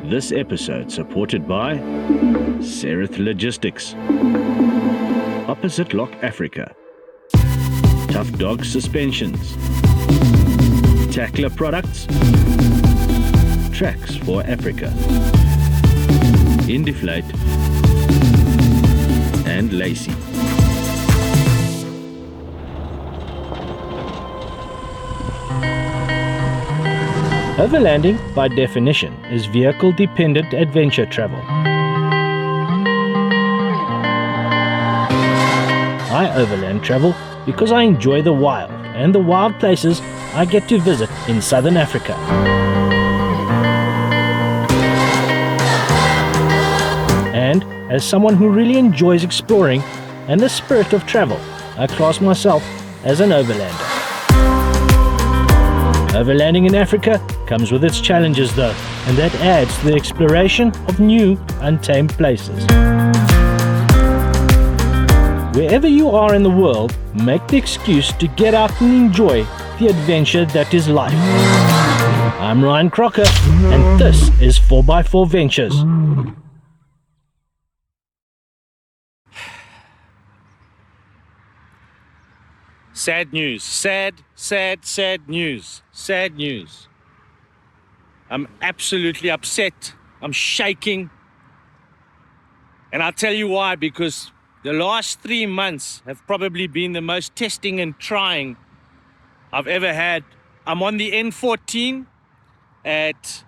This episode supported by Sereth Logistics, Opposite Lock Africa, Tough Dog Suspensions, TAKLA Products, Tracks for Africa, Indeflate, and LACIE. Overlanding, by definition, is vehicle-dependent adventure travel. I overland travel because I enjoy the wild and the wild places I get to visit in Southern Africa. And as someone who really enjoys exploring and the spirit of travel, I class myself as an overlander. Overlanding in Africa comes with its challenges though, and that adds to the exploration of new, untamed places. Wherever you are in the world, make the excuse to get out and enjoy the adventure that is life. I'm Ryan Crocker, and this is 4x4 Ventures. Sad news. Sad news. Sad news. I'm absolutely upset. I'm shaking. And I'll tell you why, because the last 3 months have probably been the most testing and trying I've ever had. I'm on the N14 at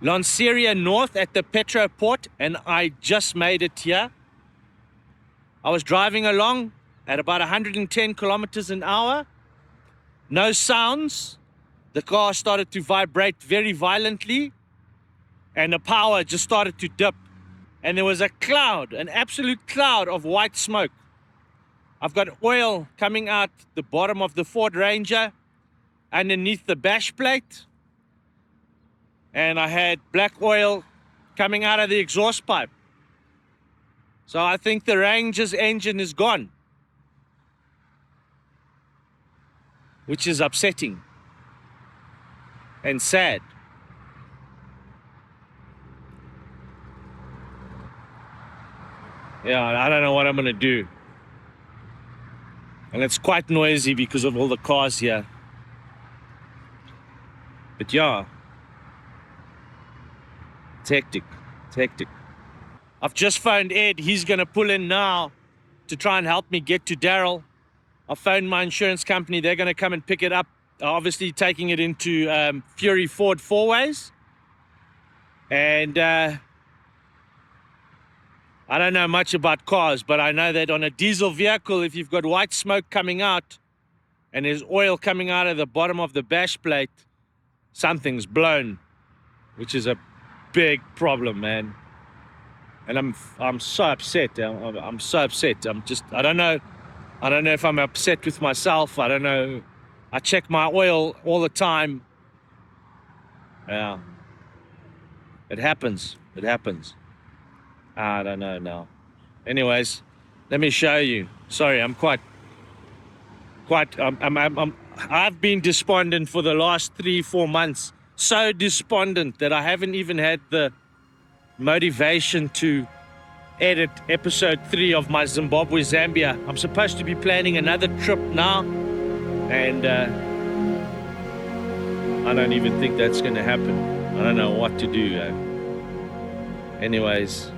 Lanseria North at the Petro Port, and I just made it here. I was driving along at about 110 kilometers an hour. No sounds. The car started to vibrate very violently, and the power just started to dip. And there was a cloud, an absolute cloud of white smoke. I've got oil coming out the bottom of the Ford Ranger underneath the bash plate. And I had black oil coming out of the exhaust pipe. So I think the Ranger's engine is gone, which is upsetting and sad. Yeah, I don't know what I'm gonna do. And it's quite noisy because of all the cars here. But yeah, it's hectic, it's hectic. I've just phoned Ed. He's gonna pull in now to try and help me get to Daryl. I phoned my insurance company. They're going to come and pick it up. Obviously taking it into Fury Ford 4-ways. And I don't know much about cars, but I know that on a diesel vehicle, if you've got white smoke coming out and there's oil coming out of the bottom of the bash plate, something's blown, which is a big problem, man. And I'm so upset. I'm so upset. I don't know if I'm upset with myself. I don't know. I check my oil all the time. Yeah. It happens. It happens. I don't know now. Anyways, let me show you. Sorry, I've been despondent for the last 3-4 months. So despondent that I haven't even had the motivation to edit episode 3 of my Zimbabwe, Zambia. I'm supposed to be planning another trip now, and I don't even think that's going to happen. I don't know what to do. Anyways,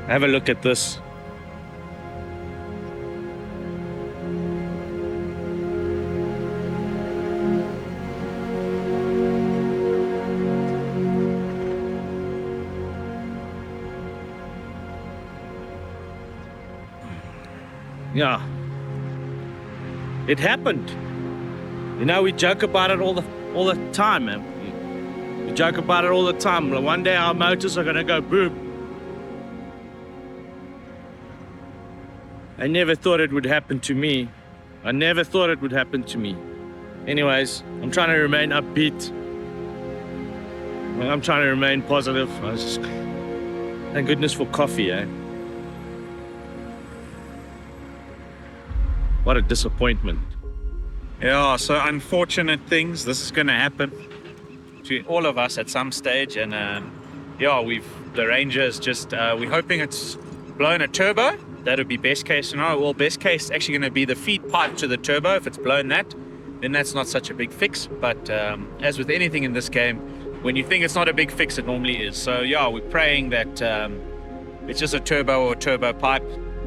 have a look at this. Yeah, it happened. You know, we joke about it all the time, man. We joke about it all the time. One day our motors are gonna go boom. I never thought it would happen to me. I never thought it would happen to me. Anyways, I'm trying to remain upbeat. I'm trying to remain positive. Thank goodness for coffee, eh? What a disappointment. Yeah, so unfortunate things. This is going to happen. to all of us at some stage, and yeah, the Ranger's just we're hoping it's blown a turbo. That would be best case scenario. Well, best case actually going to be the feed pipe to the turbo. If it's blown that, then that's not such a big fix. But as with anything in this game, when you think it's not a big fix, it normally is. So yeah, we're praying that it's just a turbo or a turbo pipe.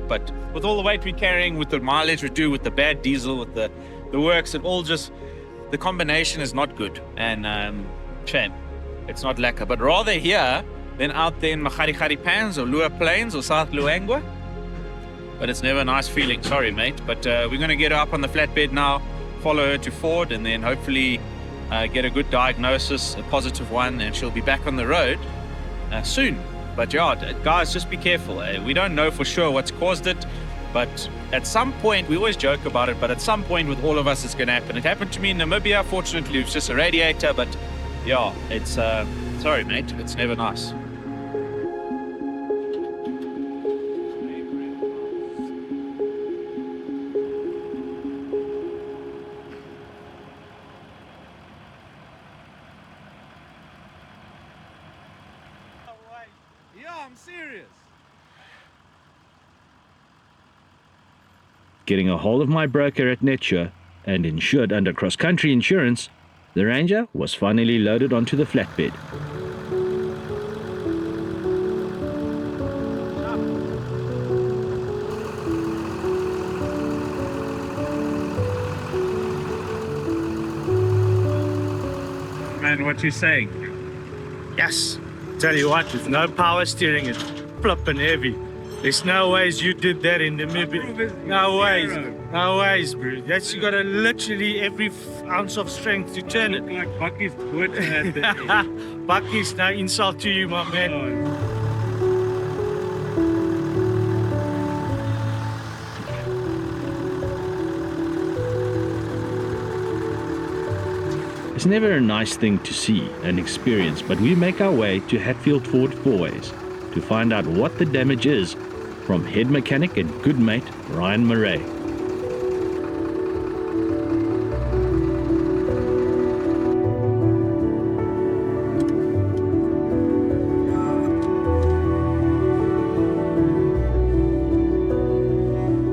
But with all the weight we're carrying, with the mileage we do, with the bad diesel, with the works, it all just, the combination is not good. And shame, it's not lekker. But rather here than out there in Makharikari Pans or Lua Plains or South Luangwa. But it's never a nice feeling, sorry mate. But we're going to get her up on the flatbed now, follow her to Ford, and then hopefully get a good diagnosis, a positive one, and she'll be back on the road soon. But yeah, guys, just be careful. We don't know for sure what's caused it, but at some point, we always joke about it, but at some point with all of us, it's going to happen. It happened to me in Namibia. Fortunately, it's just a radiator, but yeah, it's, sorry mate, it's never nice. I'm serious. Getting a hold of my broker at Netsure and insured under cross-country insurance, the Ranger was finally loaded onto the flatbed. Man, what you saying? Yes. Tell you what, with no power steering, it's flipping heavy. There's no ways you did that in Namibia. No ways. No ways, bro. That's, you gotta literally every ounce of strength to turn it. Like Bucky's good at that. Bucky's no insult to you, my man. It's never a nice thing to see and experience, but we make our way to Hatfield Ford Fourways to find out what the damage is from head mechanic and good mate Ryan Murray.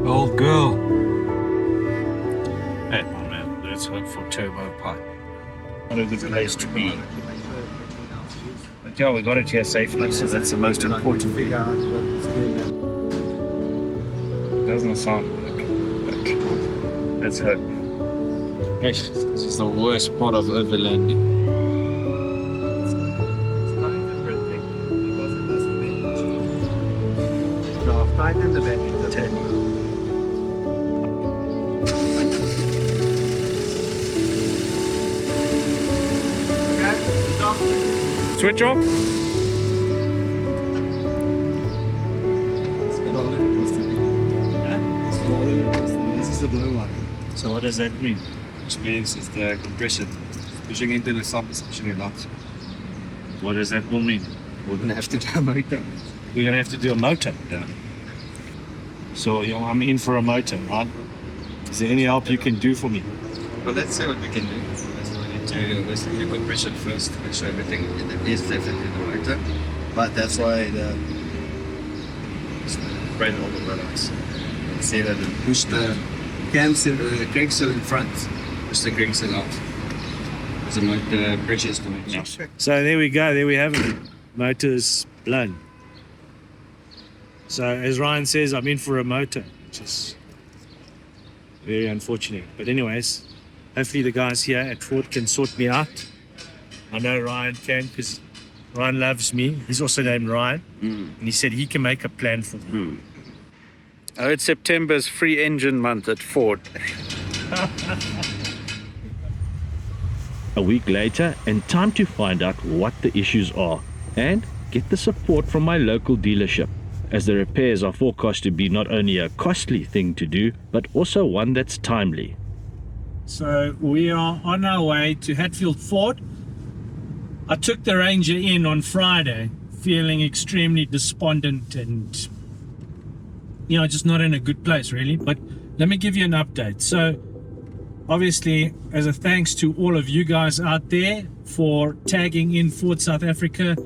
Old girl. Hey, my man, let's hope for turbo pipe. What a good place to be. But yeah, we got it here safely, so that's the most important thing. Doesn't sound good, but let's hope. This is the worst part of overlanding. Switch off. This is the blue one. So what does that mean? Which means it's the compression. Pushing into the sub is actually a lot. What does that all mean? We're gonna have to do a motor. We're gonna have to do a motor. Yeah. So you know, I'm in for a motor, right? Is there any help you can do for me? Well, let's see what we can do. We need to investigate the compression first, make sure everything is definitely in the motor. But that's why the spread all the products. See that push the cranksel in front, push the cranksel out. There's a motor pressure is going to change. So there we go, there we have it. Motor's blown. So as Ryan says, I'm in for a motor, which is very unfortunate. But anyways, hopefully the guys here at Ford can sort me out. I know Ryan can, because Ryan loves me. He's also named Ryan. And he said he can make a plan for me. Oh, it's September's free engine month at Ford. A week later, and time to find out what the issues are and get the support from my local dealership, as the repairs are forecast to be not only a costly thing to do, but also one that's timely. So we are on our way to Hatfield Ford. I took the Ranger in on Friday, feeling extremely despondent and, you know, just not in a good place really. But let me give you an update. So obviously, as a thanks to all of you guys out there for tagging in Ford South Africa,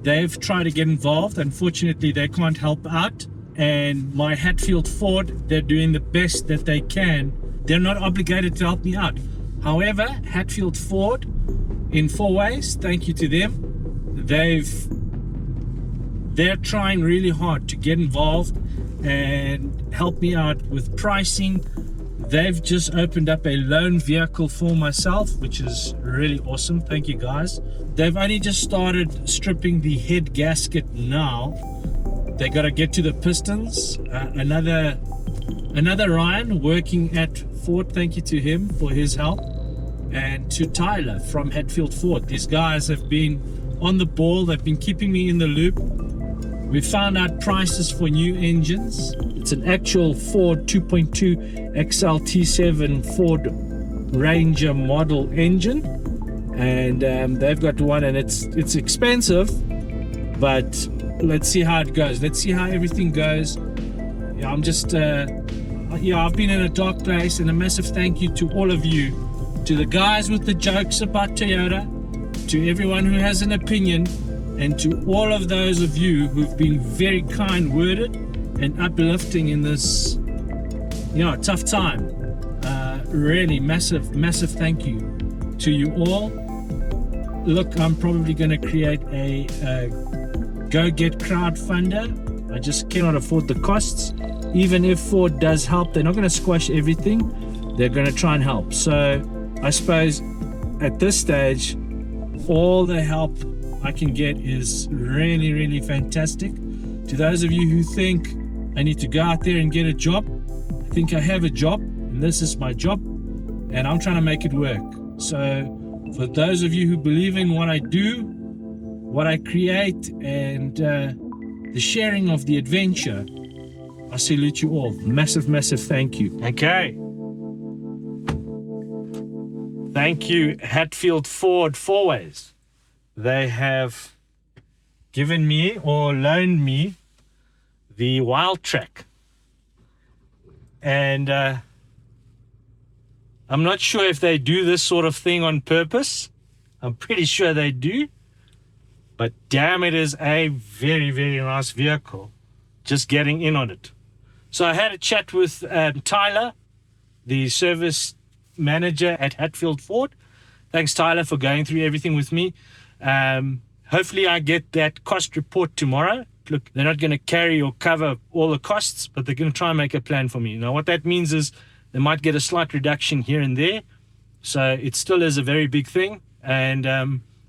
they've tried to get involved. Unfortunately, they can't help out. And my Hatfield Ford, they're doing the best that they can. They're not obligated to help me out. However, Hatfield Ford, in 4 ways, thank you to them. They're trying really hard to get involved and help me out with pricing. They've just opened up a loan vehicle for myself, which is really awesome. Thank you guys. They've only just started stripping the head gasket now. They got to get to the pistons. Another Ryan working at Ford, thank you to him for his help, and to TAKLA from Hatfield Ford. These guys have been on the ball. They've been keeping me in the loop. We found out prices for new engines. It's an actual Ford 2.2 XL T7 Ford Ranger model engine, and they've got one, and it's expensive, but let's see how it goes. Let's see how everything goes. Yeah, I'm just I've been in a dark place, and a massive thank you to all of you, to the guys with the jokes about Toyota, to everyone who has an opinion, and to all of those of you who've been very kind-worded and uplifting in this tough time. Really massive thank you to you all. Look, I'm probably going to create a go-get crowdfunder. I just cannot afford the costs. Even if Ford does help, they're not going to squash everything. They're going to try and help. So I suppose at this stage, all the help I can get is really fantastic. To those of you who think I need to go out there and get a job, I think I have a job, and this is my job, and I'm trying to make it work. So for those of you who believe in what I do, what I create, and the sharing of the adventure, I salute you all. Massive thank you. Okay. Thank you, Hatfield Ford 4 ways. They have given me or loaned me the Wild Track. And I'm not sure if they do this sort of thing on purpose. I'm pretty sure they do. But damn, it is a very nice vehicle. Just getting in on it. So I had a chat with TAKLA, the service manager at Hatfield Ford. Thanks, TAKLA, for going through everything with me. Hopefully I get that cost report tomorrow. Look, they're not going to carry or cover all the costs, but they're going to try and make a plan for me. Now, what that means is they might get a slight reduction here and there. So it still is a very big thing. And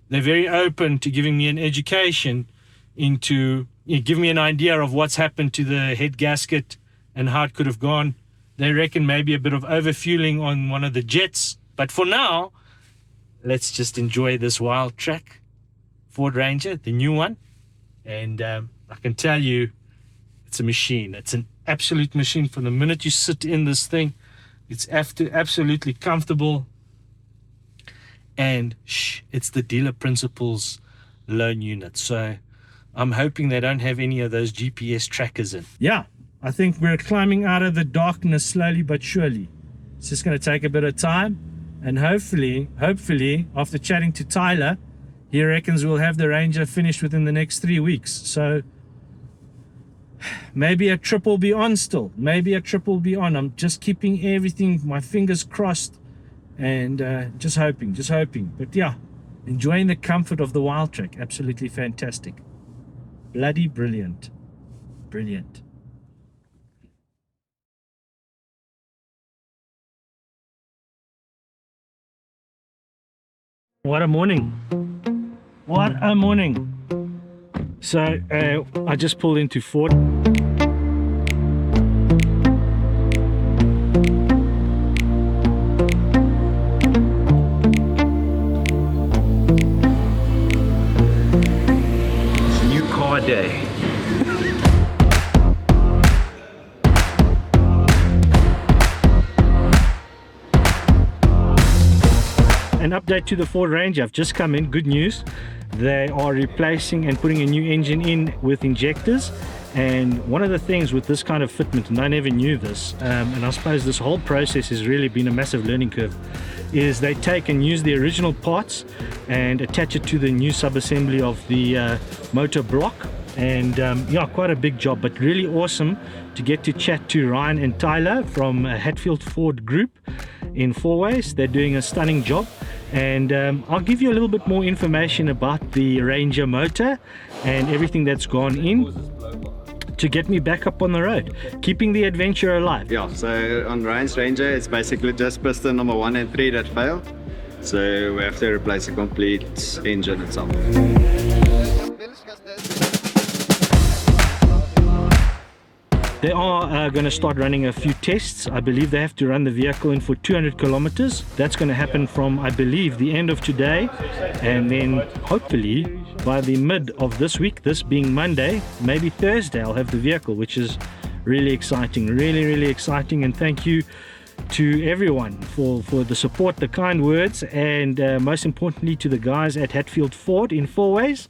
they're very open to giving me an education into, give me an idea of what's happened to the head gasket and how it could have gone. They reckon maybe a bit of overfueling on one of the jets. But for now, let's just enjoy this Wild Track Ford Ranger, the new one. And I can tell you, it's a machine. It's an absolute machine. From the minute you sit in this thing, it's absolutely comfortable. And it's the dealer principals loan unit. So I'm hoping they don't have any of those GPS trackers in. Yeah, I think we're climbing out of the darkness slowly but surely. It's just going to take a bit of time. And hopefully, after chatting to TAKLA, he reckons we'll have the Ranger finished within the next 3 weeks. So maybe a trip will be on still. Maybe a trip will be on. I'm just keeping everything, my fingers crossed, and just hoping. But yeah, enjoying the comfort of the Wild Track. Absolutely fantastic. Bloody brilliant. Brilliant. What a morning. What a morning. So I just pulled into Ford. New car day. An update to the Ford Ranger. I've just come in. Good news. They are replacing and putting a new engine in with injectors, And one of the things with this kind of fitment, and I never knew this, and I suppose this whole process has really been a massive learning curve, is they take and use the original parts and attach it to the new sub-assembly of the motor block. And yeah, quite a big job, but really awesome to get to chat to Ryan and TAKLA from Hatfield Ford Group in Fourways. They're doing a stunning job, and I'll give you a little bit more information about the Ranger motor and everything that's gone in to get me back up on the road, keeping the adventure alive. Yeah, so on Ryan's Ranger, it's basically just piston number 1 and 3 that fail. So we have to replace a complete engine itself. They are going to start running a few tests. I believe they have to run the vehicle in for 200 kilometers. That's going to happen from, I believe, the end of today, and then hopefully by the mid of this week, this being Monday, maybe Thursday, I'll have the vehicle, which is really exciting, really exciting. And thank you to everyone for the support, the kind words, and most importantly to the guys at Hatfield Ford in Fourways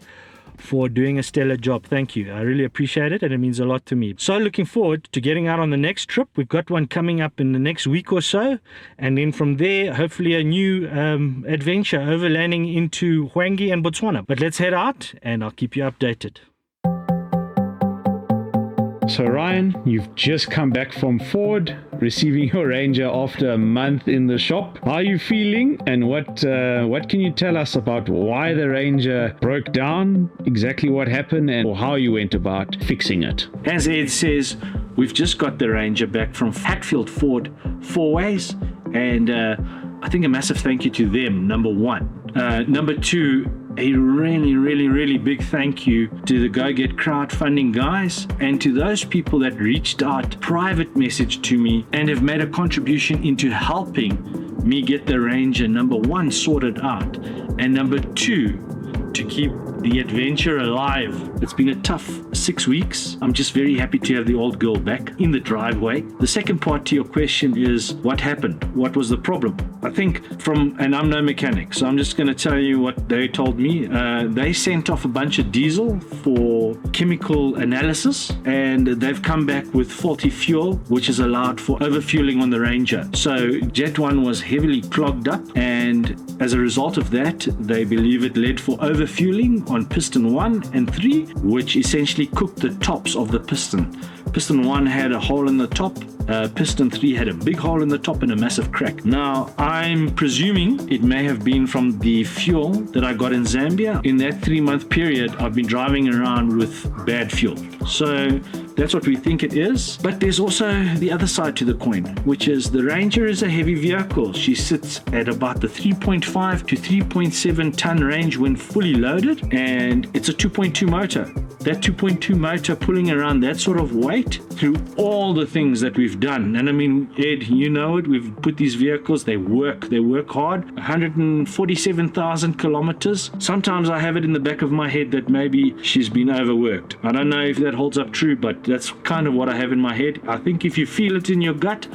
for doing a stellar job. Thank you. I really appreciate it, and it means a lot to me. So looking forward to getting out on the next trip. We've got one coming up in the next week or so, and then from there hopefully a new adventure overlanding into Hwange and Botswana. But let's head out and I'll keep you updated. So Ryan, you've just come back from Ford, receiving your Ranger after a month in the shop. How are you feeling, and what can you tell us about why the Ranger broke down, exactly what happened, and how you went about fixing it? As Ed says, we've just got the Ranger back from Hatfield Ford Fourways, and I think a massive thank you to them, number one. Number two, a really big thank you to the Go Get crowdfunding guys, and to those people that reached out, private message to me, and have made a contribution into helping me get the Ranger, number one, sorted out, and number two, to keep the adventure alive. It's been a tough 6 weeks. I'm just very happy to have the old girl back in the driveway. The second part to your question is, what happened? What was the problem? I think and I'm no mechanic, so I'm just going to tell you what they told me. They sent off a bunch of diesel for chemical analysis, and they've come back with faulty fuel, which is allowed for overfueling on the Ranger. So Jet 1 was heavily clogged up, and as a result of that, they believe it led for overfueling on piston 1 and 3, which essentially cooked the tops of the piston. Piston 1 had a hole in the top, piston 3 had a big hole in the top and a massive crack. Now, I'm presuming it may have been from the fuel that I got in Zambia. In that 3-month period, I've been driving around with bad fuel. So that's what we think it is. But there's also the other side to the coin, which is the Ranger is a heavy vehicle. She sits at about the 3.5 to 3.7 ton range when fully loaded, and it's a 2.2 motor. That 2.2 motor pulling around that sort of weight through all the things that we've done. And I mean, Ed, you know it, we've put these vehicles, they work hard. 147,000 kilometers. Sometimes I have it in the back of my head that maybe she's been overworked. I don't know if that holds up true, but that's kind of what I have in my head. I think if you feel it in your gut,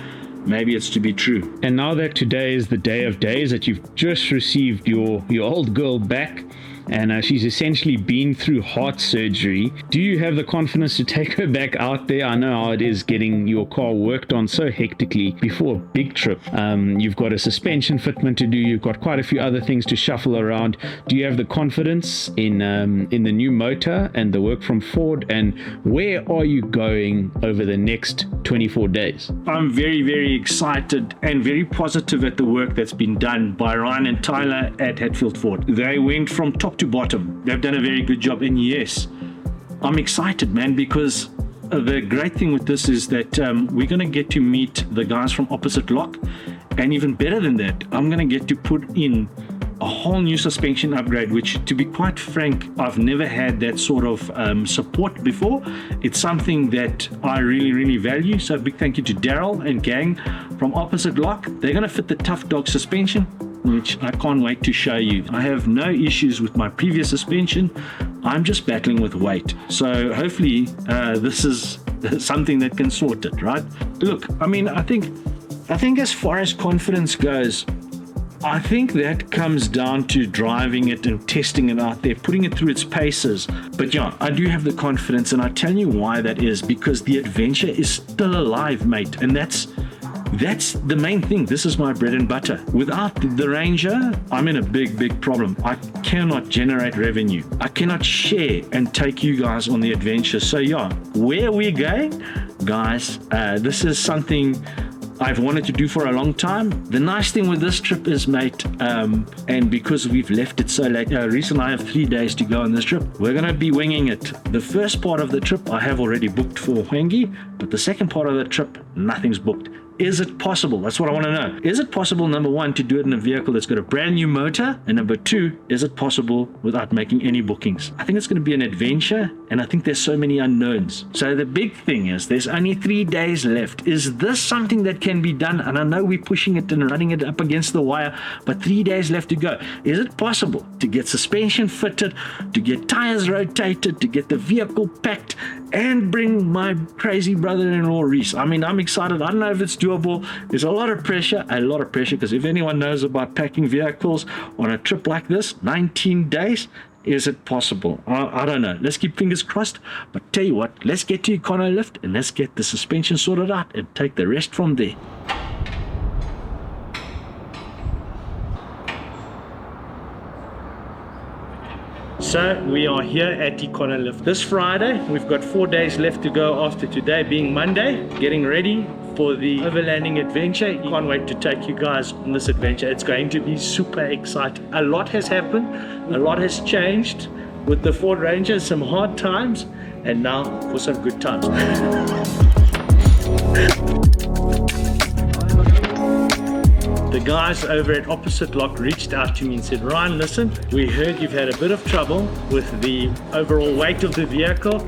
maybe it's to be true. And now that today is the day of days, that you've just received your old girl back, and she's essentially been through heart surgery, do you have the confidence to take her back out there? I know how it is getting your car worked on so hectically before a big trip. You've got a suspension fitment to do, you've got quite a few other things to shuffle around. Do you have the confidence in the new motor and the work from Ford, and where are you going over the next 24 days? I'm very excited and very positive at the work that's been done by Ryan and TAKLA at Hatfield Ford. They went from top to bottom. They've done a very good job, and yes, I'm excited, man, because the great thing with this is that we're going to get to meet the guys from Opposite Lock, and even better than that, I'm going to get to put in a whole new suspension upgrade, which, to be quite frank, I've never had that sort of support before. It's something that I really value. So big thank you to Daryl and gang from Opposite Lock. They're going to fit the Tough Dog suspension, which I can't wait to show you. I have no issues with my previous suspension. I'm just battling with weight. So hopefully this is something that can sort it, right? Look, I mean, I think as far as confidence goes, I think that comes down to driving it and testing it out there, putting it through its paces. But yeah, I do have the confidence, and I tell you why that is, because the adventure is still alive, mate, and that's the main thing. This is my bread and butter. Without the Ranger, I'm in a big problem. I cannot generate revenue. I cannot share and take you guys on the adventure. So yeah, where we're going, guys, this is something I've wanted to do for a long time. The nice thing with this trip is, mate, and because we've left it so late, Rhys and I have 3 days to go on this trip. We're going to be winging it. The first part of the trip I have already booked for Hwange, but the second part of the trip, nothing's booked. Is it possible? That's what I want to know. Is it possible, number one, to do it in a vehicle that's got a brand new motor? And number two, is it possible without making any bookings? I think it's going to be an adventure, and I think there's so many unknowns. So the big thing is there's only 3 days left. Is this something that can be done? And I know we're pushing it and running it up against the wire, but 3 days left to go. Is it possible to get suspension fitted, to get tires rotated, to get the vehicle packed, and bring my crazy brother-in-law Rhys? I mean, I'm excited. I don't know if it's doable. There's a lot of pressure, because if anyone knows about packing vehicles on a trip like this, 19 days, is it possible? I don't know. Let's keep fingers crossed. But tell you what, let's get to Eon LIF and let's get the suspension sorted out and take the rest from there. So we are here at Eon LIF this Friday. We've got 4 days left to go after today being Monday, getting ready for the Overlanding Adventure. Can't wait to take you guys on this adventure. It's going to be super exciting. A lot has happened, a lot has changed with the Ford Ranger, some hard times, and now for some good times. The guys over at Opposite Lock reached out to me and said, Ryan, listen, we heard you've had a bit of trouble with the overall weight of the vehicle.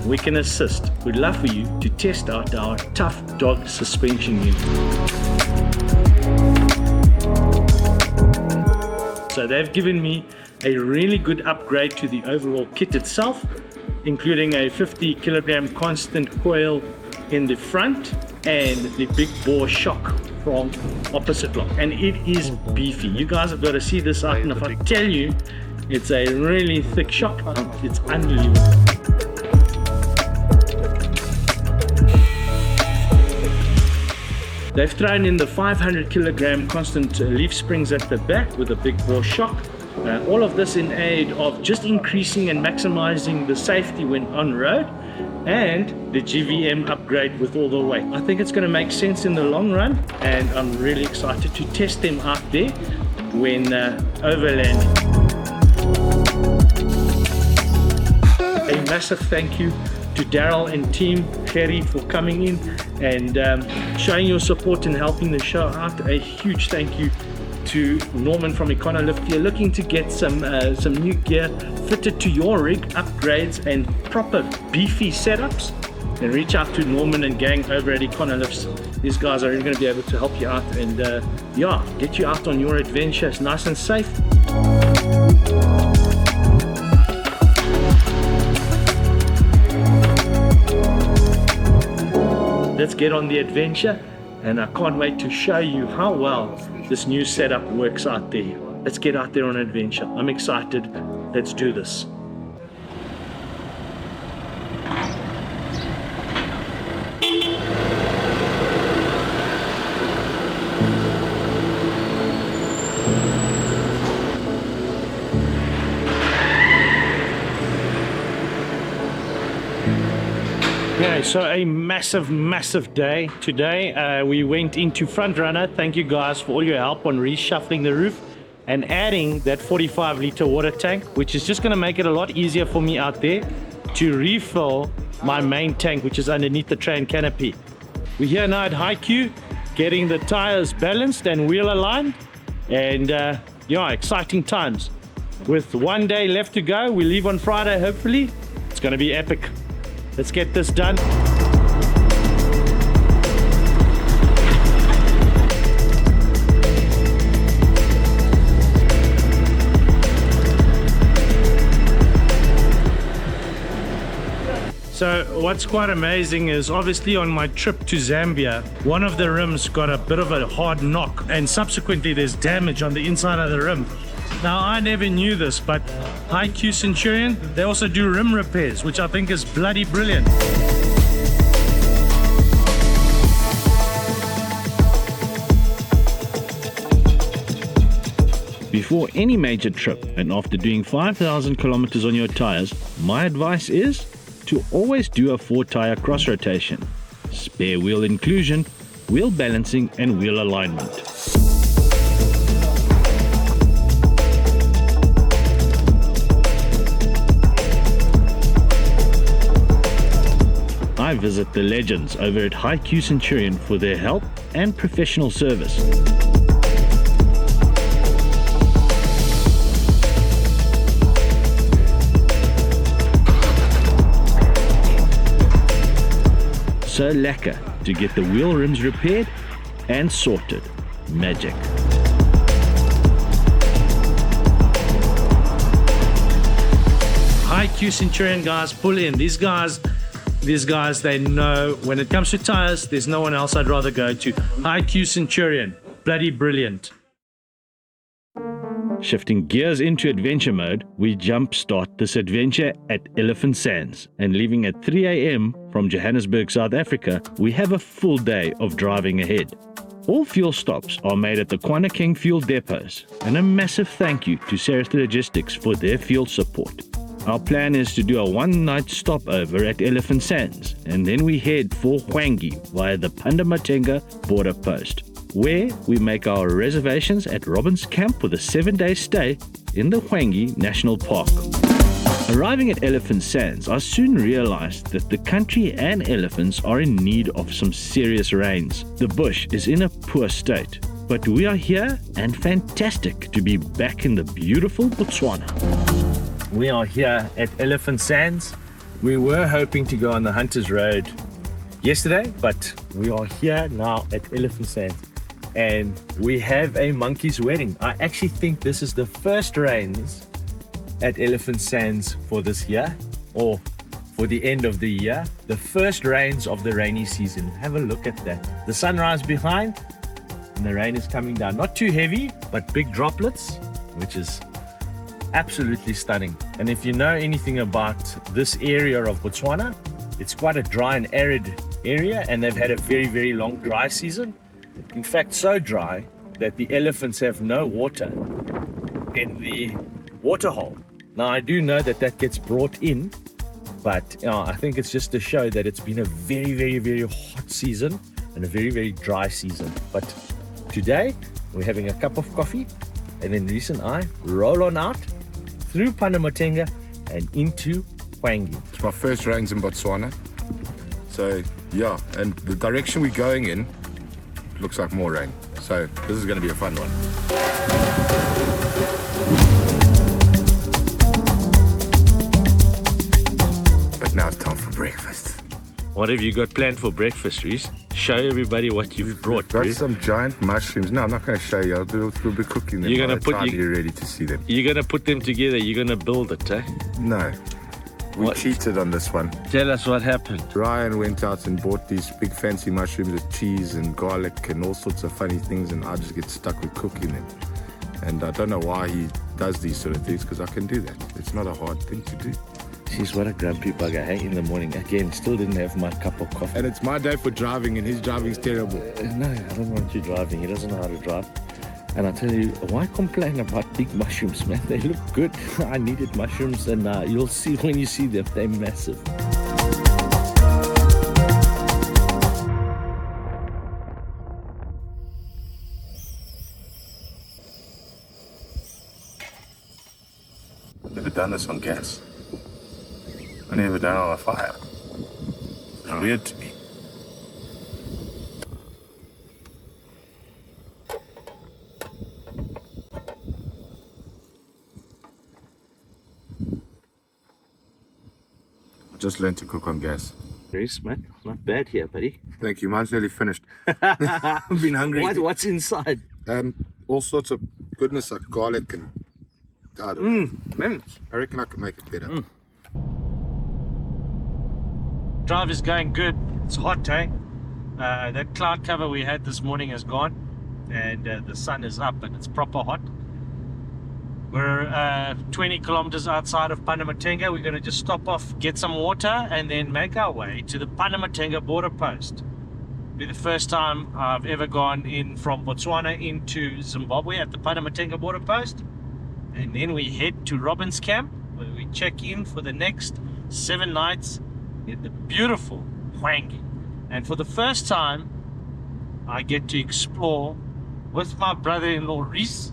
We can assist. We'd love for you to test out our Tough Dog suspension unit. So they've given me a really good upgrade to the overall kit itself, including a 50 kilogram constant coil in the front and the big bore shock from Opposite Lock, and it is beefy. You guys have got to see this out, and if I tell you it's a really thick shock, it's unbelievable. They've thrown in the 500 kilogram constant leaf springs at the back with a big bore shock. All of this in aid of just increasing and maximizing the safety when on road, and the GVM upgrade with all the weight. I think it's going to make sense in the long run, and I'm really excited to test them out there when overlanding. A massive thank you to Daryl and team Kerry for coming in and showing your support and helping the show out. A huge thank you to Norman from Eon LIF. If you're looking to get some new gear fitted to your rig, upgrades and proper beefy setups, then reach out to Norman and gang over at Eon LIF. These guys are really going to be able to help you out and get you out on your adventure. It's nice and safe. Let's get on the adventure, and I can't wait to show you how well this new setup works out there. Let's get out there on an adventure. I'm excited. Let's do this. Okay, so a massive day today. We went into front runner. Thank you guys for all your help on reshuffling the roof and adding that 45 liter water tank, which is just going to make it a lot easier for me out there to refill my main tank, which is underneath the train canopy. We're here now at HighQ, getting the tires balanced and wheel aligned, and exciting times. With 1 day left to go, we leave on Friday. Hopefully it's going to be epic. Let's get this done. So what's quite amazing is obviously on my trip to Zambia, one of the rims got a bit of a hard knock and subsequently there's damage on the inside of the rim. Now I never knew this, but HighQ Centurion, they also do rim repairs, which I think is bloody brilliant. Before any major trip and after doing 5,000 kilometers on your tires, my advice is to always do a 4-tire cross rotation, spare wheel inclusion, wheel balancing and wheel alignment. I visit the legends over at HighQ Centurion for their help and professional service. So lacquer to get the wheel rims repaired and sorted. Magic. HighQ Centurion guys, pull in. These guys, they know when it comes to tires, there's no one else I'd rather go to. HighQ Centurion, bloody brilliant. Shifting gears into adventure mode, we jumpstart this adventure at Elephant Sands, and leaving at 3 a.m. from Johannesburg, South Africa, we have a full day of driving ahead. All fuel stops are made at the Hwange fuel depots, and a massive thank you to Sereth Logistics for their fuel support. Our plan is to do a one-night stopover at Elephant Sands, and then we head for Hwange via the Pandamatenga border post, where we make our reservations at Robin's Camp for the 7-day stay in the Hwange National Park. Arriving at Elephant Sands, I soon realized that the country and elephants are in need of some serious rains. The bush is in a poor state, but we are here and fantastic to be back in the beautiful Botswana. We are here at Elephant Sands. We were hoping to go on the Hunters Road yesterday, but we are here now at Elephant Sands. And we have a monkey's wedding. I actually think this is the first rains at Elephant Sands for this year, or for the end of the year. The first rains of the rainy season. Have a look at that. The sunrise behind, and the rain is coming down. Not too heavy, but big droplets, which is absolutely stunning. And if you know anything about this area of Botswana, it's quite a dry and arid area, and they've had a very, very long dry season. In fact, so dry that the elephants have no water in the water hole. Now, I do know that that gets brought in, but I think it's just to show that it's been a very, very, very hot season and a very, very dry season. But today, we're having a cup of coffee, and then Rhys and I roll on out through Pandamatenga and into Hwange. It's my first rains in Botswana. So, yeah, and the direction we're going in looks like more rain. So this is going to be a fun one. But now it's time for breakfast. What have you got planned for breakfast, Rhys? Show everybody what you've brought, Got Rhys. some giant mushrooms. No, I'm not going to show you. We'll be cooking them. You're gonna by the put time you- you're ready to see them. You're going to put them together. You're going to build it, eh? No, we What? cheated on this one. Tell us what happened. Ryan went out and bought these big fancy mushrooms with cheese and garlic and all sorts of funny things, and I just get stuck with cooking them. And I don't know why he does these sort of things, because I can do that. It's not a hard thing to do. Jeez, what a grumpy bugger, hey, in the morning. Again, still didn't have my cup of coffee. And it's my day for driving, and his driving's terrible. No, I don't want you driving. He doesn't know how to drive. And I tell you, why complain about big mushrooms, man? They look good. I needed mushrooms, and you'll see when you see them, they're massive. I've never done this on gas. I've never done it on a fire. It's weird to me. I just learned to cook on gas. Rhys, man, not bad here, buddy. Thank you. Mine's nearly finished. I've been hungry. What's inside? All sorts of goodness like garlic and I don't know. Man. I reckon I can make it better. Drive is going good. It's hot, eh? That cloud cover we had this morning is gone, and the sun is up and it's proper hot. We're 20 kilometers outside of Panamatenga. We're going to just stop off, get some water, and then make our way to the Panamatenga border post. It'll be the first time I've ever gone in from Botswana into Zimbabwe at the Panamatenga border post. And then we head to Robin's Camp, where we check in for the next 7 nights in the beautiful Hwange. And for the first time, I get to explore with my brother-in-law Rhys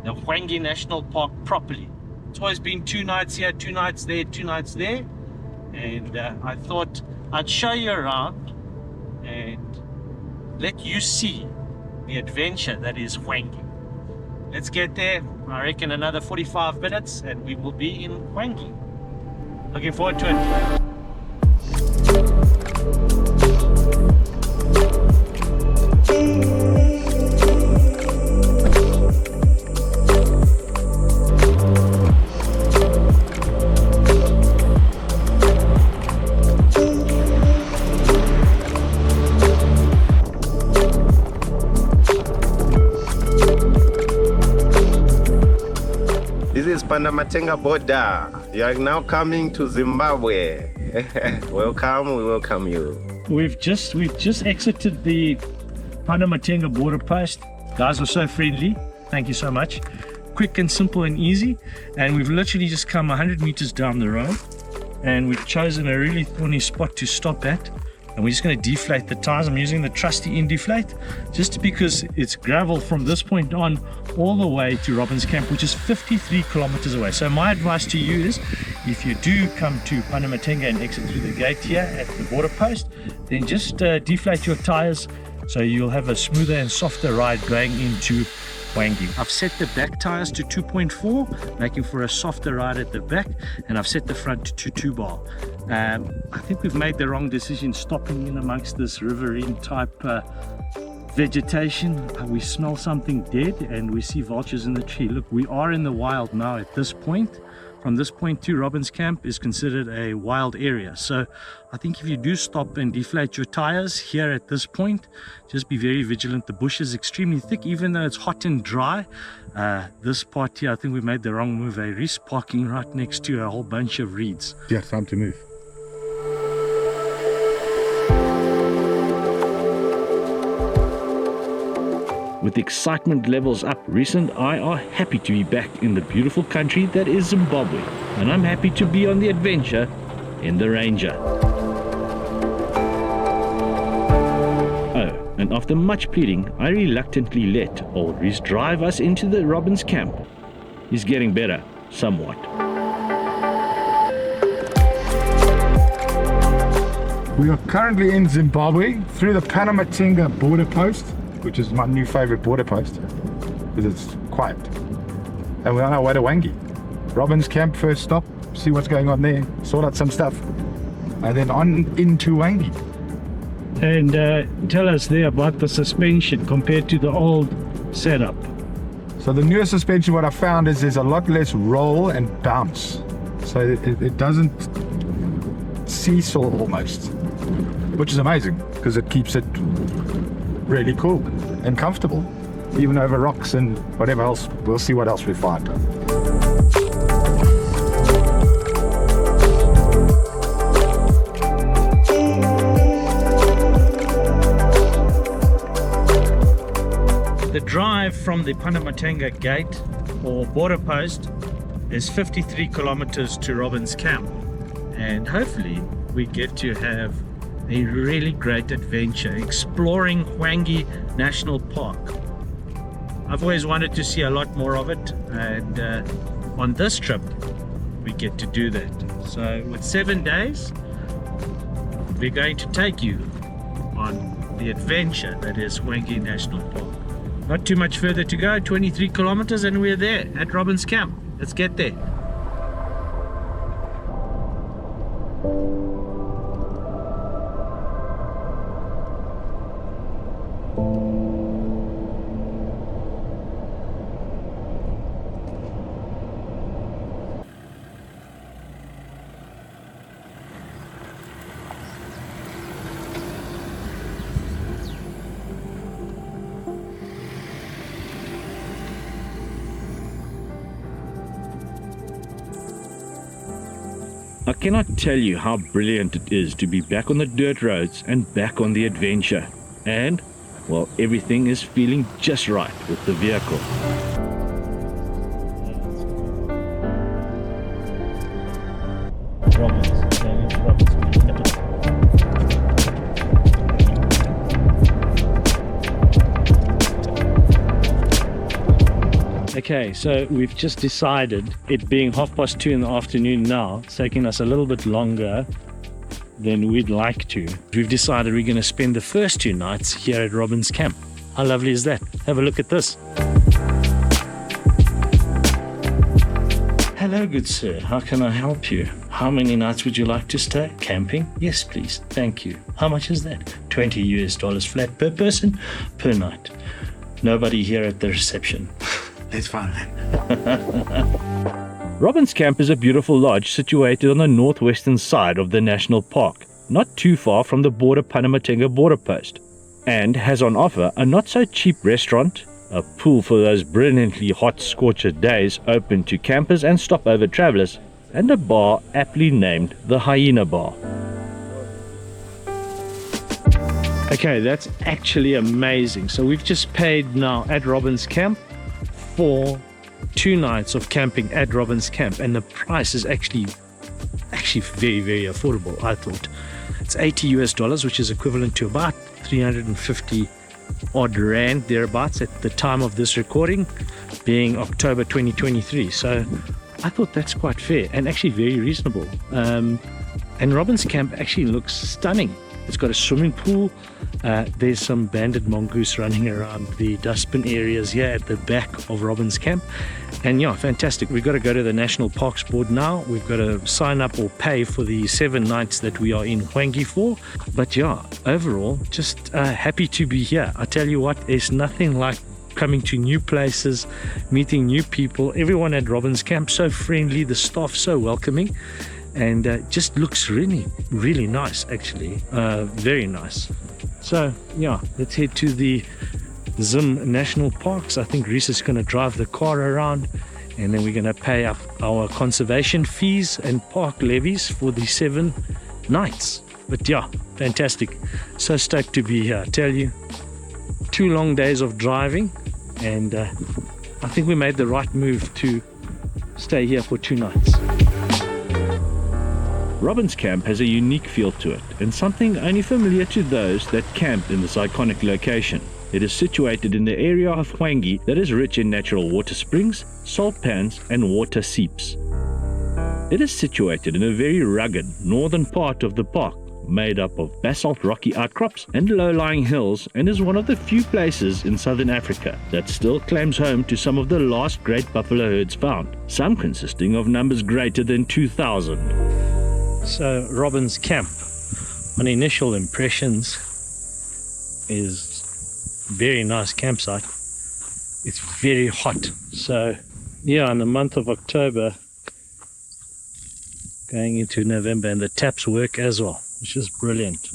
the Hwange National Park properly. It's always been 2 nights here, 2 nights there, 2 nights there, and I thought I'd show you around and let you see the adventure that is Hwange. Let's get there. I reckon another 45 minutes and we will be in Hwange. Looking forward to it. This is Panamatenga border. You are now coming to Zimbabwe. Welcome, we welcome you. We've just exited the Panamatenga border post. Guys were so friendly. Thank you so much. Quick and simple and easy. And we've literally just come 100 meters down the road, and we've chosen a really thorny spot to stop at. And we're just going to deflate the tires. I'm using the trusty Indeflate just because it's gravel from this point on all the way to Robin's Camp, which is 53 kilometers away. So my advice to you is, if you do come to Panamatenga and exit through the gate here at the border post, then just deflate your tires so you'll have a smoother and softer ride going into Hwange. I've set the back tires to 2.4, making for a softer ride at the back, and I've set the front to 2 bar. I think we've made the wrong decision stopping in amongst this riverine type vegetation. We smell something dead and we see vultures in the tree. Look, we are in the wild now at this point. From this point to Robin's Camp is considered a wild area. So I think if you do stop and deflate your tires here at this point, just be very vigilant. The bush is extremely thick, even though it's hot and dry. This part here, I think we made the wrong move. Rhys parking right next to a whole bunch of reeds. Yeah, time to move. With excitement levels up, Rhys and I are happy to be back in the beautiful country that is Zimbabwe, and I'm happy to be on the adventure in the Ranger. Oh, and after much pleading, I reluctantly let old Rhys drive us into the Robin's Camp. He's getting better, somewhat. We are currently in Zimbabwe through the Panamatenga border post, which is my new favorite border post because it's quiet. And we're on our way to Hwange. Robin's Camp first stop, see what's going on there, sort out some stuff, and then on into Hwange. And tell us there about the suspension compared to the old setup. So the newer suspension, what I found is there's a lot less roll and bounce. So it doesn't seesaw almost, which is amazing because it keeps it really cool and comfortable, even over rocks and whatever else. We'll see what else we find. The drive from the Panamatenga gate or border post is 53 kilometers to Robin's Camp, and hopefully we get to have a really great adventure exploring Hwange National Park. I've always wanted to see a lot more of it, and on this trip we get to do that. So with 7 days, we're going to take you on the adventure that is Hwange National Park. Not too much further to go, 23 kilometers, and we're there at Robin's Camp. Let's get there. I cannot tell you how brilliant it is to be back on the dirt roads and back on the adventure. And, well, everything is feeling just right with the vehicle. Okay, so we've just decided, it being 2:30 in the afternoon now, it's taking us a little bit longer than we'd like to. We've decided we're going to spend the first 2 nights here at Robin's Camp. How lovely is that? Have a look at this. Hello, good sir. How can I help you? How many nights would you like to stay? Camping? Yes, please. Thank you. How much is that? $20 flat per person per night. Nobody here at the reception. Let's find that. Robin's Camp is a beautiful lodge situated on the northwestern side of the national park, not too far from the border Panamatenga border post, and has on offer a not so cheap restaurant, a pool for those brilliantly hot scorcher days open to campers and stopover travelers, and a bar aptly named the Hyena Bar. Okay, that's actually amazing. So we've just paid now at Robin's Camp for 2 nights of camping at Robin's Camp, and the price is actually very, very affordable. I thought it's $80, which is equivalent to about 350 odd rand thereabouts at the time of this recording, being October 2023. So I thought that's quite fair and actually very reasonable. And Robin's Camp actually looks stunning. It's got a swimming pool. There's some banded mongoose running around the dustbin areas here at the back of Robin's Camp. And yeah, fantastic. We've got to go to the National Parks Board now. We've got to sign up or pay for the 7 nights that we are in Hwange for. But yeah, overall, just happy to be here. I tell you what, there's nothing like coming to new places, meeting new people. Everyone at Robin's Camp so friendly, the staff so welcoming. And just looks really, really nice, actually. Very nice. So, yeah, let's head to the Zim National Parks. I think Rhys is going to drive the car around, and then we're going to pay our conservation fees and park levies for the 7 nights. But yeah, fantastic. So stoked to be here, I tell you. 2 long days of driving, and I think we made the right move to stay here for 2 nights. Robin's Camp has a unique feel to it, and something only familiar to those that camp in this iconic location. It is situated in the area of Hwange that is rich in natural water springs, salt pans and water seeps. It is situated in a very rugged northern part of the park, made up of basalt rocky outcrops and low-lying hills, and is one of the few places in southern Africa that still claims home to some of the last great buffalo herds found, some consisting of numbers greater than 2,000. So Robin's Camp, on initial impressions, is very nice campsite. It's very hot. So yeah, in the month of October, going into November, and the taps work as well, which is brilliant.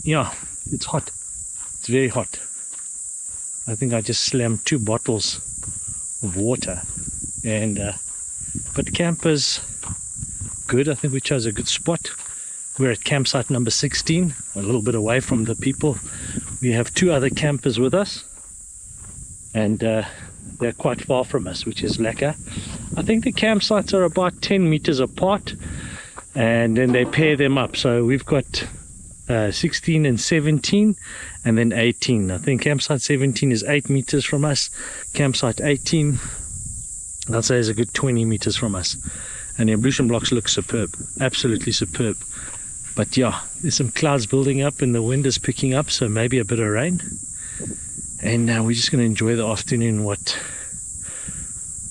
Yeah, it's hot. It's very hot. I think I just slammed 2 bottles of water, and but campers good. I think we chose a good spot. We're at campsite number 16, a little bit away from the people. We have 2 other campers with us, and they're quite far from us, which is lekker. I think the campsites are about 10 meters apart, and then they pair them up. So we've got 16 and 17, and then 18. I think campsite 17 is 8 meters from us. Campsite 18, I'd say, is a good 20 meters from us. And the ablution blocks look superb, absolutely superb. But yeah, there's some clouds building up and the wind is picking up, so maybe a bit of rain. And now we're just going to enjoy the afternoon, what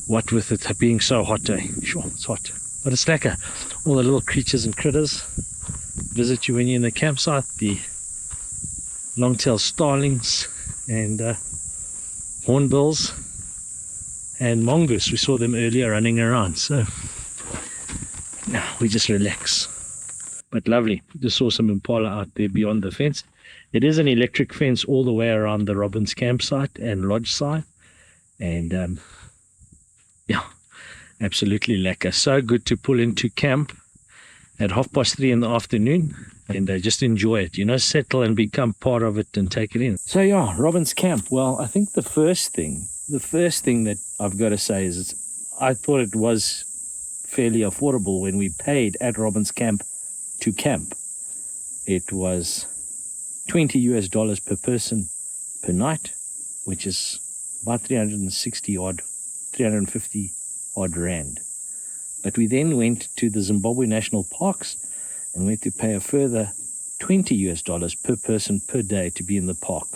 with it being so hot, eh? Sure, it's hot, but it's lekker. All the little creatures and critters visit you when you're in the campsite. The long-tailed starlings and hornbills and mongoose. We saw them earlier running around, so now we just relax. But lovely. Just saw some impala out there beyond the fence. It is an electric fence all the way around the Robin's campsite and lodge side, and yeah, Absolutely lekker. So good to pull into camp at 3:30 in the afternoon and just enjoy it, settle and become part of it and take it in. So yeah, Robin's Camp. Well, I think the first thing that I've got to say is I thought it was fairly affordable when we paid at Robin's Camp to camp. It was $20 per person per night, which is about 350 odd rand. But we then went to the Zimbabwe National Parks and we had to pay a further $20 per person per day to be in the park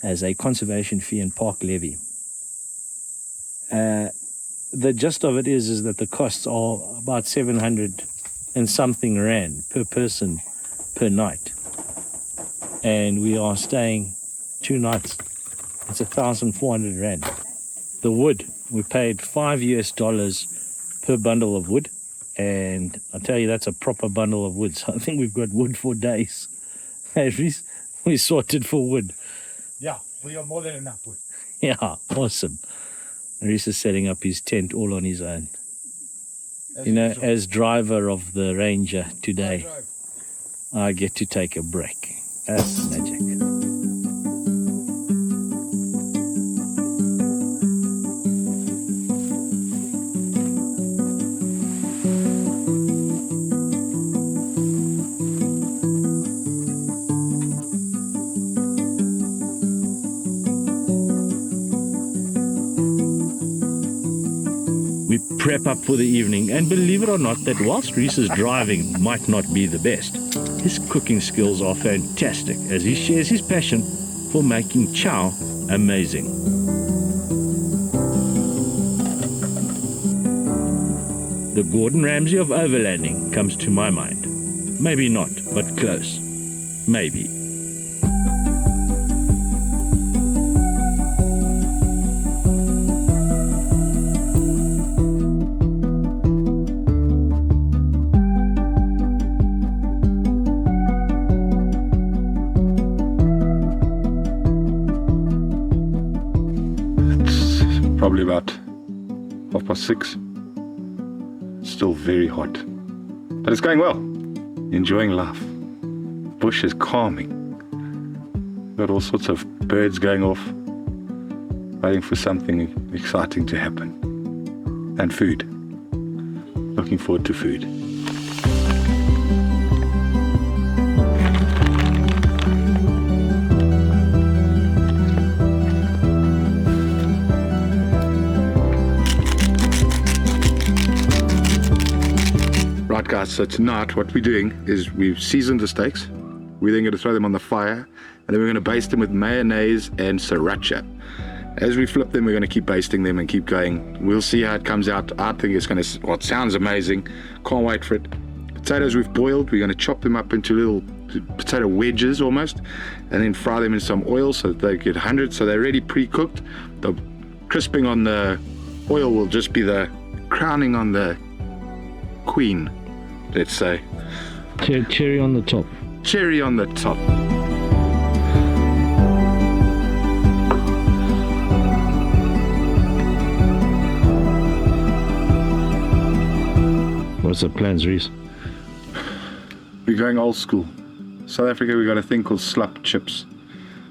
as a conservation fee and park levy. The gist of it is that the costs are about 700 and something rand per person per night. And we are staying 2 nights. It's 1,400 rand. The wood, we paid $5 per bundle of wood. And I tell you, that's a proper bundle of wood. So I think we've got wood for days. Hey, Rhys, we sorted for wood. Yeah, we have more than enough wood. Yeah, awesome. Rhys is setting up his tent all on his own. As driver of the Ranger today, I get to take a break. That's magic. We prep up for the evening, and believe it or not, that whilst Rhys's driving might not be the best, his cooking skills are fantastic as he shares his passion for making chow amazing. The Gordon Ramsay of overlanding comes to my mind. Maybe not, but close. Maybe. Probably about 6:30. Still very hot, but it's going well. Enjoying life. Bush is calming. Got all sorts of birds going off, waiting for something exciting to happen. And food. Looking forward to food. Right guys, so tonight what we're doing is we've seasoned the steaks. We're then going to throw them on the fire and then we're going to baste them with mayonnaise and sriracha. As we flip them, we're going to keep basting them and keep going. We'll see how it comes out. I think it's going to, it sounds amazing. Can't wait for it. Potatoes we've boiled, we're going to chop them up into little potato wedges almost and then fry them in some oil so that they get 100, so they're already pre-cooked. The crisping on the oil will just be the crowning on the queen, let's say. Cherry on the top. Cherry on the top. What's the plans, Rhys? We're going old school. South Africa, we've got a thing called slap chips.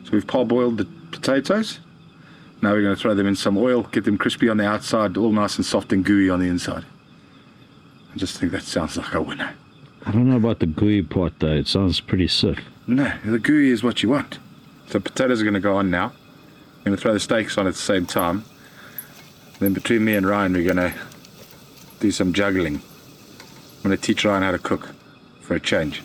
So we've parboiled the potatoes. Now we're going to throw them in some oil, get them crispy on the outside, all nice and soft and gooey on the inside. I just think that sounds like a winner. I don't know about the gooey part though, it sounds pretty sick. No, the gooey is what you want. So potatoes are going to go on now. I'm going to throw the steaks on at the same time. Then between me and Ryan, we're going to do some juggling. I'm going to teach Ryan how to cook for a change.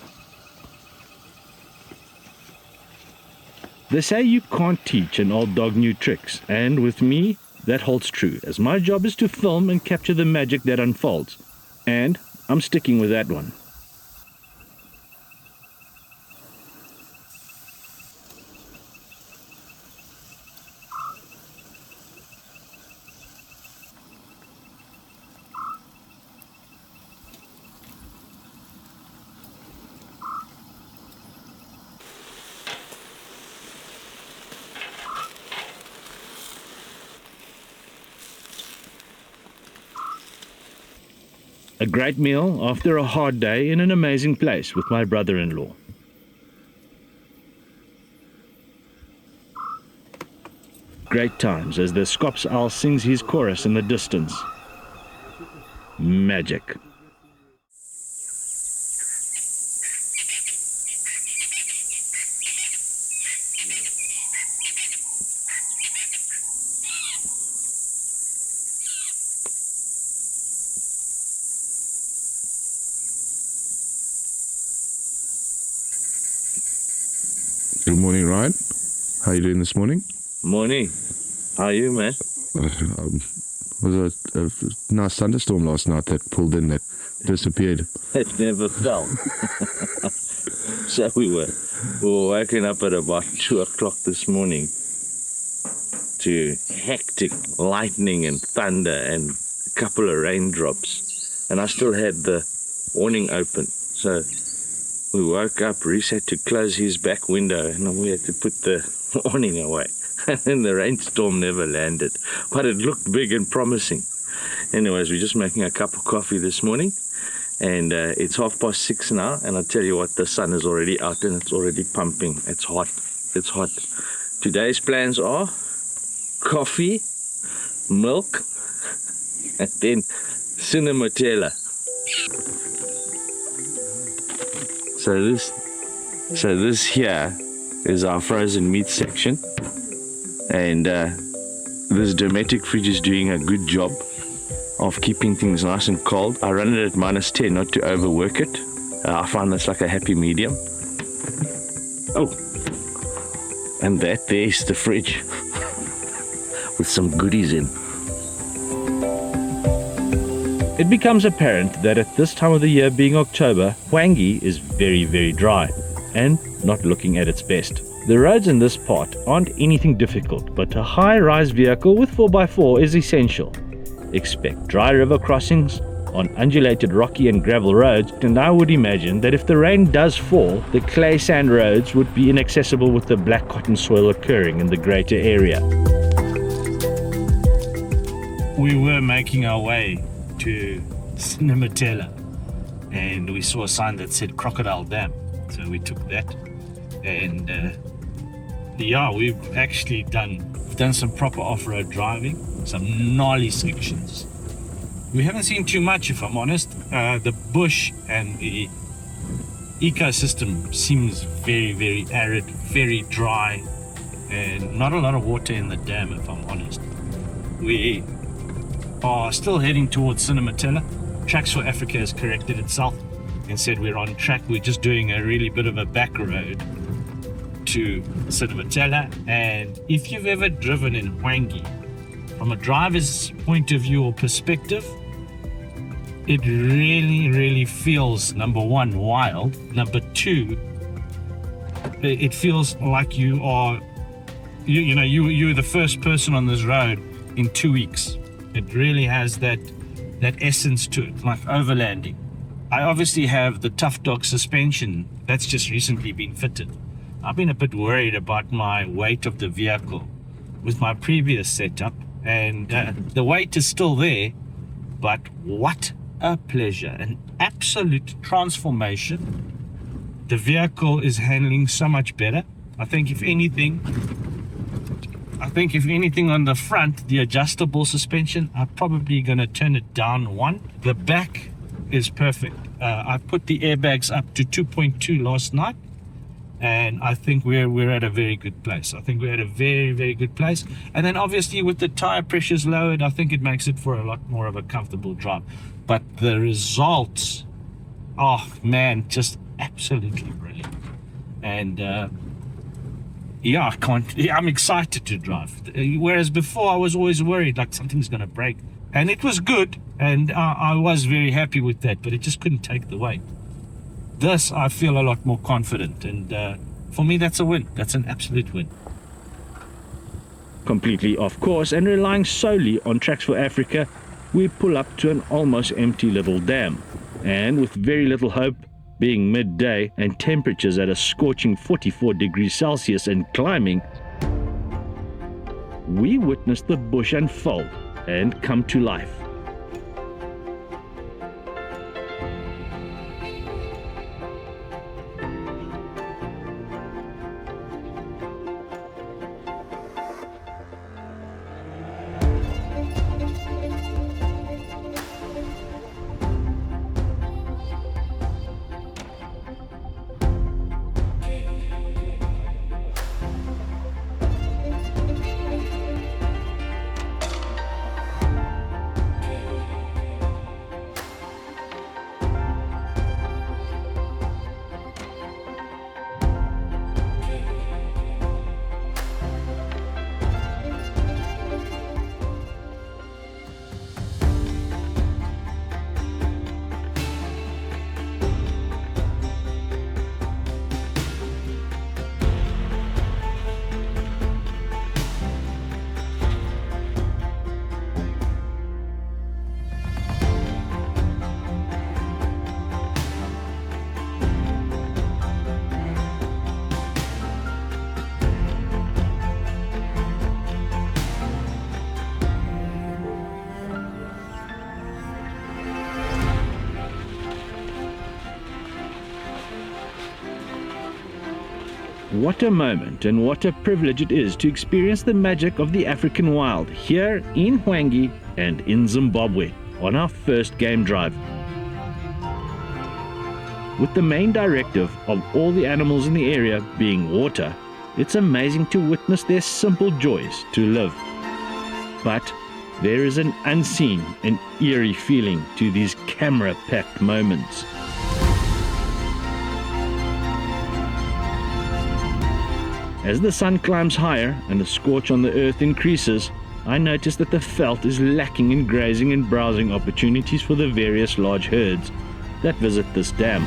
They say you can't teach an old dog new tricks, and with me, that holds true, as my job is to film and capture the magic that unfolds. And I'm sticking with that one. A great meal after a hard day in an amazing place with my brother-in-law. Great times as the Skops owl sings his chorus in the distance. Magic. Good morning, Ryan. How you doing this morning? Morning. How are you, man? Was a nice thunderstorm last night that pulled in, that disappeared. It never fell. So we were waking up at about 2 o'clock this morning to hectic lightning and thunder and a couple of raindrops. And I still had the awning open. So we woke up, Rhys had to close his back window and we had to put the awning away. And then the rainstorm never landed. But it looked big and promising. Anyways, we're just making a cup of coffee this morning. And it's 6:30 now. And I tell you what, the sun is already out and it's already pumping. It's hot. It's hot. Today's plans are coffee, milk, and then cinnamotella. So this here is our frozen meat section, and this Dometic fridge is doing a good job of keeping things nice and cold. I run it at -10 not to overwork it. I find that's like a happy medium. Oh, and there's the fridge with some goodies in. It becomes apparent that at this time of the year, being October, Hwange is very, very dry and not looking at its best. The roads in this part aren't anything difficult, but a high-rise vehicle with 4x4 is essential. Expect dry river crossings on undulated rocky and gravel roads, and I would imagine that if the rain does fall, the clay sand roads would be inaccessible with the black cotton soil occurring in the greater area. We were making our way to Cinematella and we saw a sign that said Crocodile Dam, so we took that. And yeah, we've actually done some proper off-road driving, some gnarly sections. We haven't seen too much, if I'm honest. The bush and the ecosystem seems very, very arid, very dry, and not a lot of water in the dam, if I'm honest. We are still heading towards Cinematella. Tracks for Africa has corrected itself and said we're on track. We're just doing a really bit of a back road to Cinematella. And if you've ever driven in Hwange, from a driver's point of view or perspective, it really, really feels, number one, wild. Number two, it feels like you're the first person on this road in 2 weeks. It really has that essence to it, like overlanding. I obviously have the Tough Dog suspension that's just recently been fitted. I've been a bit worried about my weight of the vehicle with my previous setup, and the weight is still there, but what a pleasure, an absolute transformation. The vehicle is handling so much better. I think if anything on the front, the adjustable suspension, I'm probably going to turn it down one. The back is perfect. I put the airbags up to 2.2 last night, and I think we're at a very good place. I think we're at a very, very good place. And then obviously with the tire pressures lowered, I think it makes it for a lot more of a comfortable drive. But the results, oh man, just absolutely brilliant. And yeah, I'm excited to drive. Whereas before I was always worried like something's going to break. And it was good, and I was very happy with that, but it just couldn't take the weight. This, I feel a lot more confident, and for me that's a win. That's an absolute win. Completely off course and relying solely on Tracks for Africa, we pull up to an almost empty little dam. And with very little hope, being midday and temperatures at a scorching 44 degrees Celsius and climbing, we witness the bush unfold and come to life. What a moment and what a privilege it is to experience the magic of the African wild here in Hwange and in Zimbabwe on our first game drive. With the main directive of all the animals in the area being water, it's amazing to witness their simple joys to live. But there is an unseen and eerie feeling to these camera-packed moments. As the sun climbs higher and the scorch on the earth increases, I notice that the veld is lacking in grazing and browsing opportunities for the various large herds that visit this dam.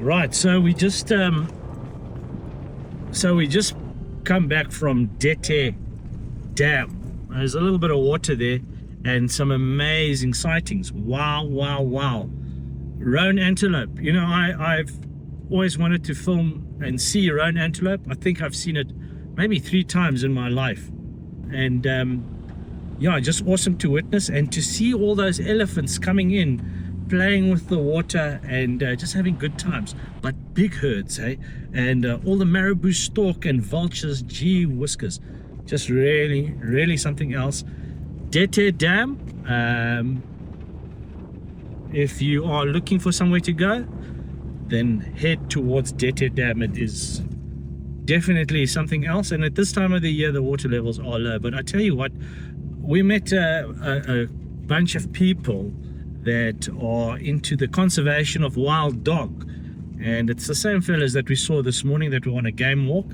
Right, so we just come back from T7 Dam. There's a little bit of water there and some amazing sightings. Wow, wow, wow. Roan antelope. You know, I've always wanted to film and see roan antelope. I think I've seen it maybe 3 times in my life. And yeah, just awesome to witness and to see all those elephants coming in, playing with the water and just having good times. But big herds, eh? And all the marabou stork and vultures, gee whiskers, just really, really something else. T7 Dam, if you are looking for somewhere to go, then head towards T7 Dam. It is definitely something else, and at this time of the year the water levels are low. But I tell you what, we met a bunch of people that are into the conservation of wild dog, and it's the same fellas that we saw this morning that were on a game walk.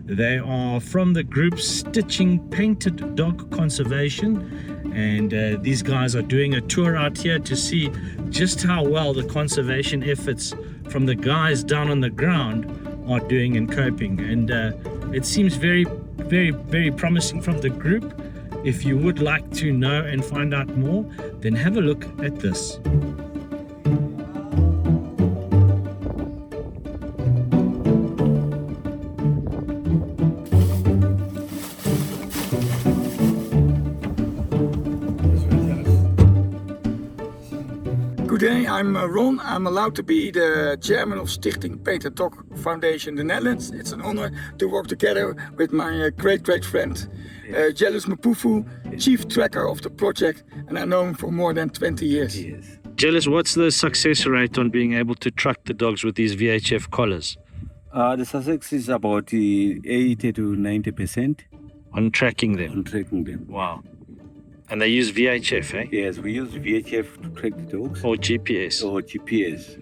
They are from the group Stitching Painted Dog Conservation, and these guys are doing a tour out here to see just how well the conservation efforts from the guys down on the ground are doing and coping. And it seems very, very, very promising from the group. If you would like to know and find out more, then have a look at this. Good day, I'm Ron. I'm allowed to be the chairman of Stichting Painted Dog Foundation in the Netherlands. It's an honor to work together with my great friend, Jealous Mapufu, chief tracker of the project, and I know him for more than 20 years. Jealous, what's the success rate on being able to track the dogs with these VHF collars? The success is about 80 to 90% On tracking them? on tracking them. Wow. And they use VHF, eh? Yes, we use VHF to track the dogs Or GPS? or GPS.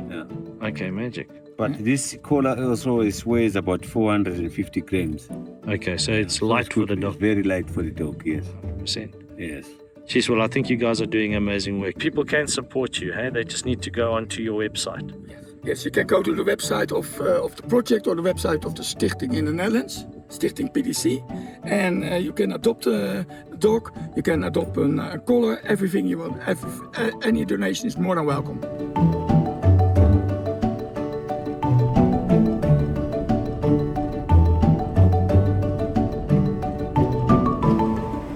Yeah. Okay, magic. But this collar also weighs about 450 grams. Okay, so it's So light for the good. dog. It's very light for the dog, yes. 100%. Yes. Jeez, well, I think you guys are doing amazing work. People can support you, hey? They just need to go onto your website. Yes, you can go to the website of the project or the website of the Stichting in the Netherlands, Stichting PDC, and you can adopt a dog, you can adopt a collar, everything you want. Any donation is more than welcome.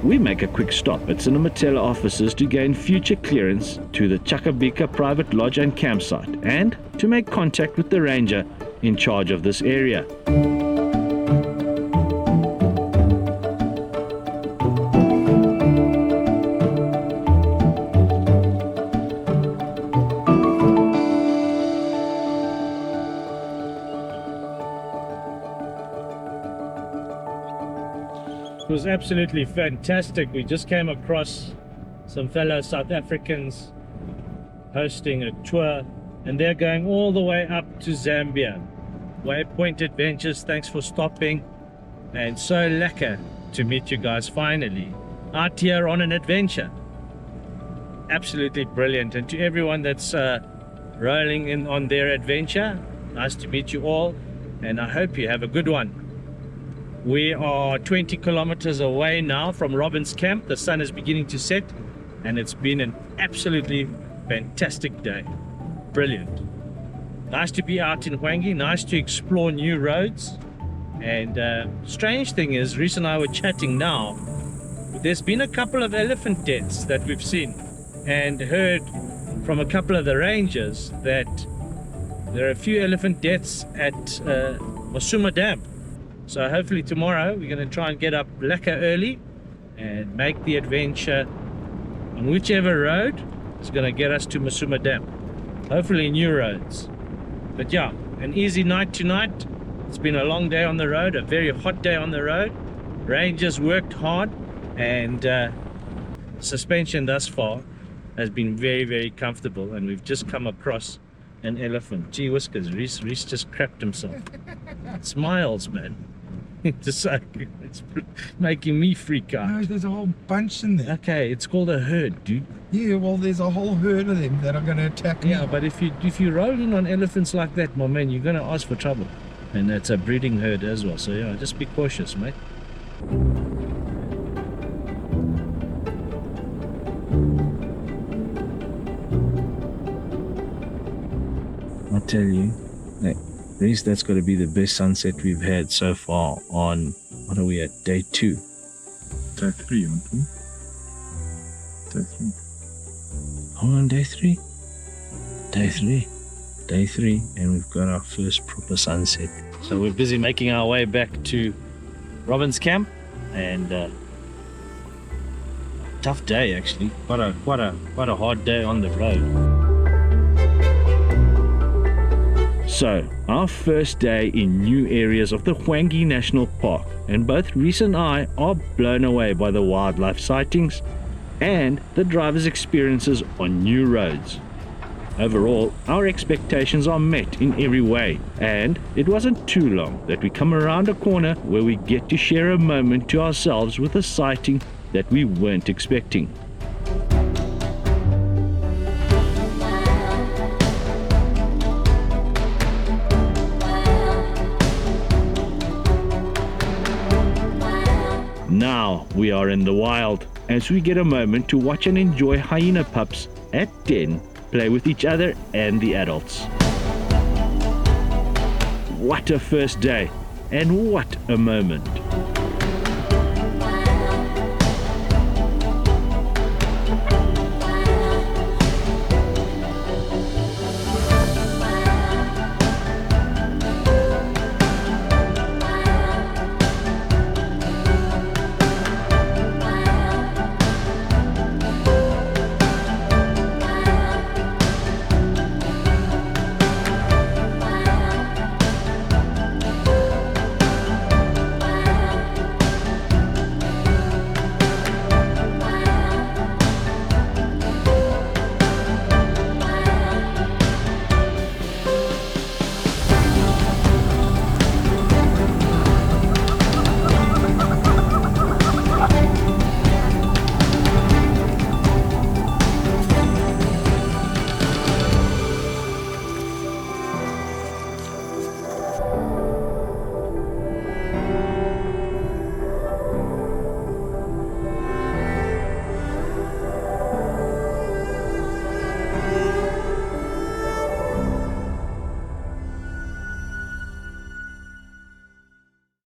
We make a quick stop at Cinematella offices to gain future clearance to the Chakabika private lodge and campsite, and to make contact with the ranger in charge of this area. was absolutely fantastic. We just came across some fellow South Africans hosting a tour, and they're going all the way up to Zambia. Waypoint Adventures, thanks for stopping, and so lekker to meet you guys finally out here on an adventure. Absolutely brilliant. And to everyone that's rolling in on their adventure, nice to meet you all, and I hope you have a good one. We are 20 kilometers away now from Robin's camp. The sun is beginning to set, and it's been an absolutely fantastic day. Brilliant. Nice to be out in Hwange, nice to explore new roads. And strange thing is, Rhys and I were chatting now, there's been a couple of elephant deaths that we've seen, and heard from a couple of the rangers that there are a few elephant deaths at Botswana Dam. So hopefully tomorrow we're going to try and get up lekker early and make the adventure on whichever road is going to get us to Botswana Dam. Hopefully new roads. But yeah, an easy night tonight. It's been a long day on the road, a very hot day on the road. Rangers worked hard, and suspension thus far has been very, very comfortable, and we've just come across an elephant. Gee whiskers, Rhys just crapped himself. Smiles, man. It's making me freak out. No, there's a whole bunch in there. Okay, it's called a herd, dude. Yeah, well, there's a whole herd of them that are going to attack me. Yeah, but if you roll in on elephants like that, my man, you're going to ask for trouble. And that's a breeding herd as well. So yeah, just be cautious, mate. I tell you, Rhys, that's got to be the best sunset we've had so far on, what are we at, day 2? Day 3, aren't we? Day 3. Are we on day 3? Day 3. Day 3, and we've got our first proper sunset. So we're busy making our way back to Robin's camp, and tough day actually. Quite a hard day on the road. So, our first day in new areas of the Hwange National Park, and both Rhys and I are blown away by the wildlife sightings and the driver's experiences on new roads. Overall, our expectations are met in every way, and it wasn't too long that we come around a corner where we get to share a moment to ourselves with a sighting that we weren't expecting. Now we are in the wild as we get a moment to watch and enjoy hyena pups at 10 play with each other and the adults. What a first day, and what a moment.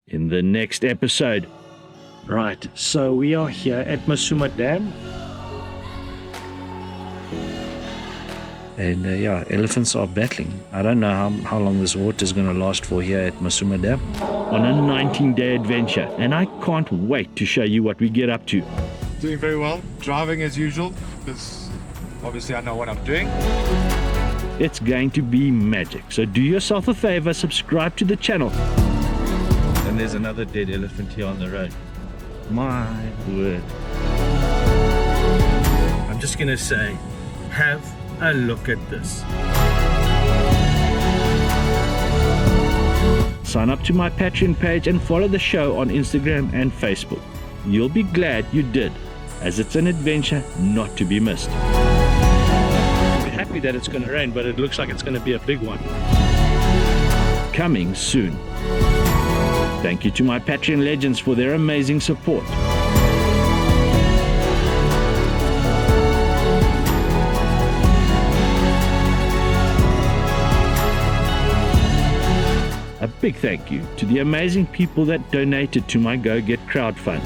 In the next episode. Right, so we are here at Botswana Dam. And yeah, elephants are battling. I don't know how long this water is going to last for here at Botswana Dam. On a 19-day adventure, and I can't wait to show you what we get up to. Doing very well. Driving as usual, because obviously I know what I'm doing. It's going to be magic, so do yourself a favor, subscribe to the channel. And there's another dead elephant here on the road. My word. I'm just gonna say, have a look at this. Sign up to my Patreon page and follow the show on Instagram and Facebook. You'll be glad you did, as it's an adventure not to be missed. I'm happy that it's gonna rain, but it looks like it's gonna be a big one. Coming soon. Thank you to my Patreon legends for their amazing support. A big thank you to the amazing people that donated to my Go Get crowdfund.